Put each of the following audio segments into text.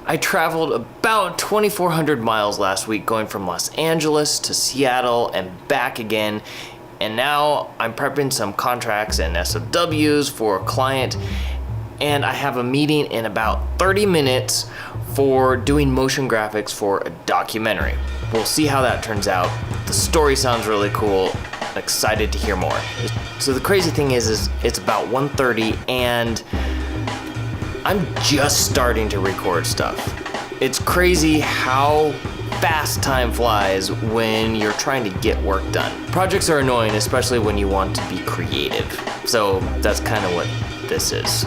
I traveled about 2,400 miles last week going from Los Angeles to Seattle and back again. And now I'm prepping some contracts and SOWs for a client. And I have a meeting in about 30 minutes for doing motion graphics for a documentary. We'll see how that turns out. The story sounds really cool. I'm excited to hear more. So the crazy thing is it's about 1:30 and I'm just starting to record stuff. It's crazy how fast time flies when you're trying to get work done. Projects are annoying, especially when you want to be creative. So that's kind of what this is.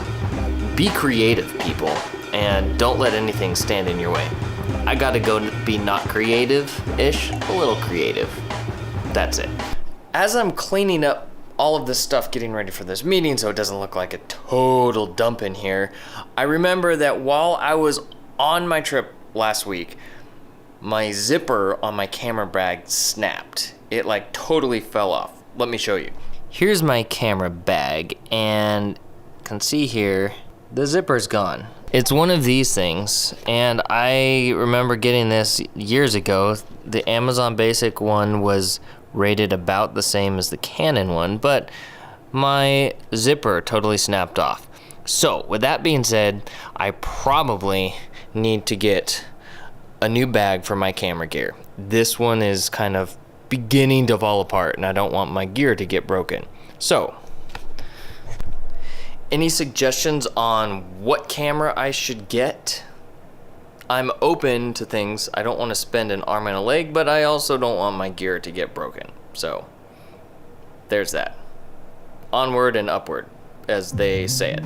Be creative, people, and don't let anything stand in your way. I gotta go be not creative-ish, a little creative. That's it. As I'm cleaning up all of this stuff, getting ready for this meeting so it doesn't look like a total dump in here, I remember that while I was on my trip last week, my zipper on my camera bag snapped. It like totally fell off. Let me show you. Here's my camera bag, and you can see here, the zipper's gone. It's one of these things, and I remember getting this years ago. The Amazon Basic one was rated about the same as the Canon one, but my zipper totally snapped off. So with that being said, I probably need to get a new bag for my camera gear. This one is kind of beginning to fall apart and I don't want my gear to get broken. So, any suggestions on what camera I should get? I'm open to things. I don't want to spend an arm and a leg, but I also don't want my gear to get broken. So, there's that. Onward and upward, as they say it.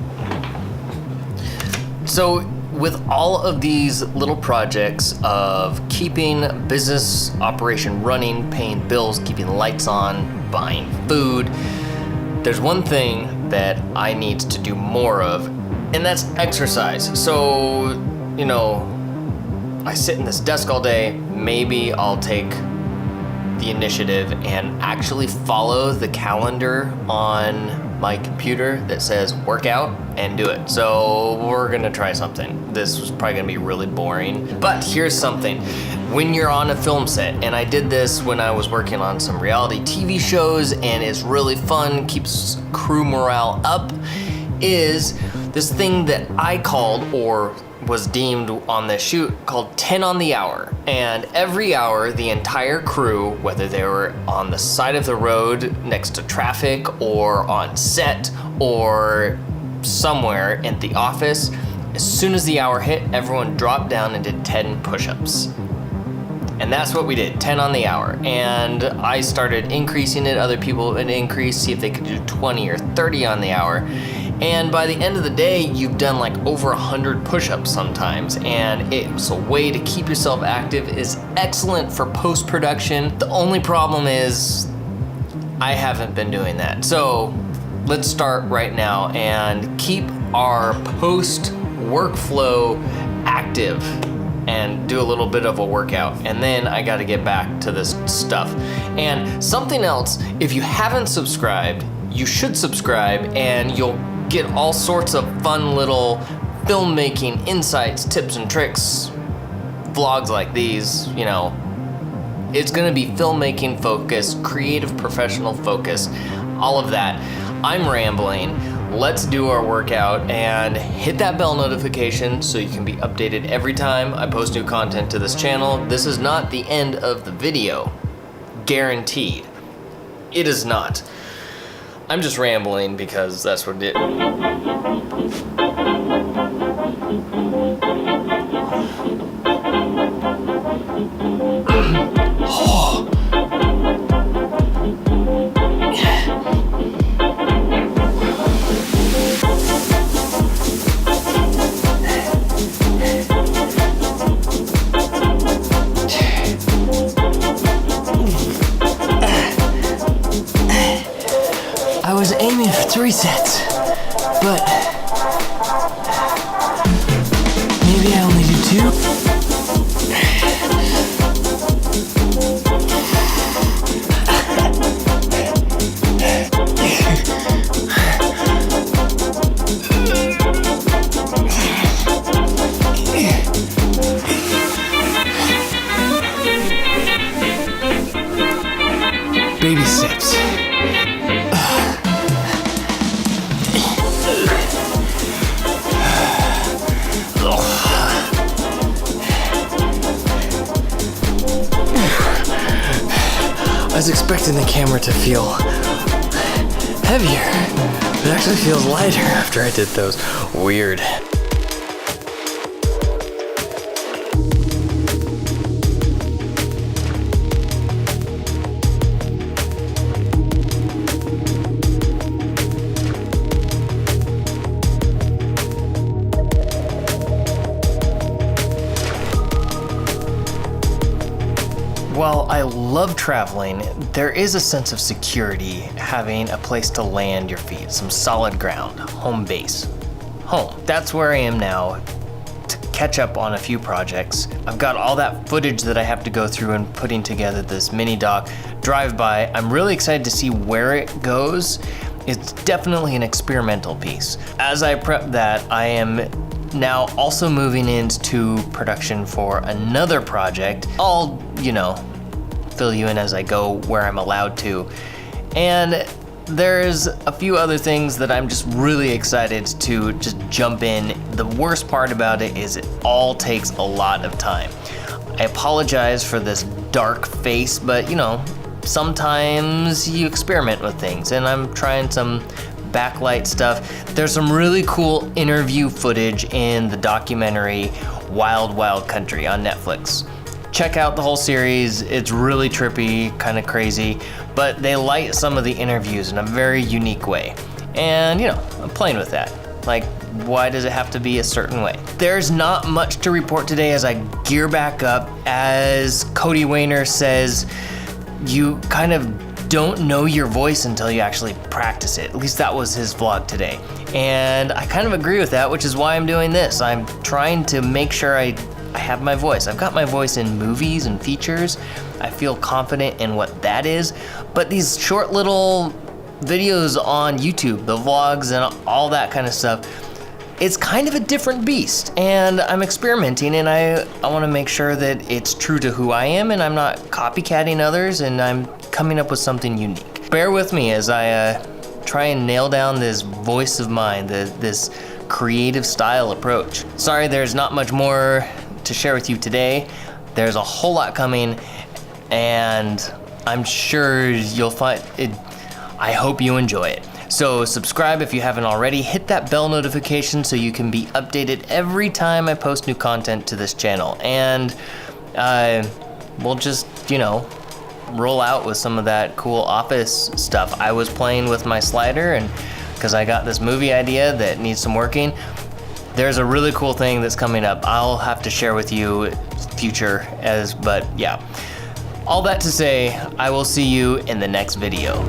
So, with all of these little projects of keeping business operation running, paying bills, keeping lights on, buying food, there's one thing that I need to do more of, and that's exercise. So, you know, I sit in this desk all day, maybe I'll take the initiative and actually follow the calendar on my computer that says workout and do it. So we're gonna try something. This was probably gonna be really boring, but here's something. When you're on a film set, and I did this when I was working on some reality TV shows, and it's really fun, keeps crew morale up, is this thing that I called, or was deemed on this shoot, called 10 on the hour. And every hour, the entire crew, whether they were on the side of the road next to traffic or on set or somewhere in the office, as soon as the hour hit, everyone dropped down and did 10 push-ups. And that's what we did, 10 on the hour. And I started increasing it, other people would increase, see if they could do 20 or 30 on the hour. And by the end of the day, you've done like over 100 push-ups sometimes. And it's a way to keep yourself active, is excellent for post-production. The only problem is I haven't been doing that. So let's start right now and keep our post workflow active and do a little bit of a workout. And then I gotta get back to this stuff. And something else, if you haven't subscribed, you should subscribe, and you'll get all sorts of fun little filmmaking insights, tips and tricks, vlogs like these, you know. It's gonna be filmmaking focused, creative professional focus, all of that. I'm rambling. Let's do our workout and hit that bell notification so you can be updated every time I post new content to this channel. This is not the end of the video, guaranteed. It is not. I'm just rambling because that's what it is. I was aiming for 3 sets, but maybe I only do 2. was expecting the camera to feel heavier. It actually feels lighter after I did those. Weird. While I love traveling, there is a sense of security having a place to land your feet, some solid ground, home base. Home. That's where I am now to catch up on a few projects. I've got all that footage that I have to go through and putting together this mini doc drive-by. I'm really excited to see where it goes. It's definitely an experimental piece. As I prep that, I am now also moving into production for another project. I'll, fill you in as I go where I'm allowed to. And there's a few other things that I'm just really excited to just jump in. The worst part about it is it all takes a lot of time. I apologize for this dark face, but sometimes you experiment with things, and I'm trying some backlight stuff. There's some really cool interview footage in the documentary Wild Wild Country on Netflix. Check out the whole series. It's really trippy, kind of crazy, but they light some of the interviews in a very unique way. And I'm playing with that. Like, why does it have to be a certain way? There's not much to report today as I gear back up. As Cody Wayner says, you kind of don't know your voice until you actually practice it. At least that was his vlog today. And I kind of agree with that, which is why I'm doing this. I'm trying to make sure I have my voice. I've got my voice in movies and features. I feel confident in what that is. But these short little videos on YouTube, the vlogs and all that kind of stuff, it's kind of a different beast. And I'm experimenting, and I want to make sure that it's true to who I am and I'm not copycatting others, and I'm coming up with something unique. Bear with me as I try and nail down this voice of mine, this creative style approach. Sorry, there's not much more to share with you today. There's a whole lot coming, and I'm sure you'll find it. I hope you enjoy it. So subscribe if you haven't already. Hit that bell notification so you can be updated every time I post new content to this channel. And we'll just, roll out with some of that cool office stuff. I was playing with my slider, and because I got this movie idea that needs some working. There's a really cool thing that's coming up. I'll have to share with you but yeah. All that to say, I will see you in the next video.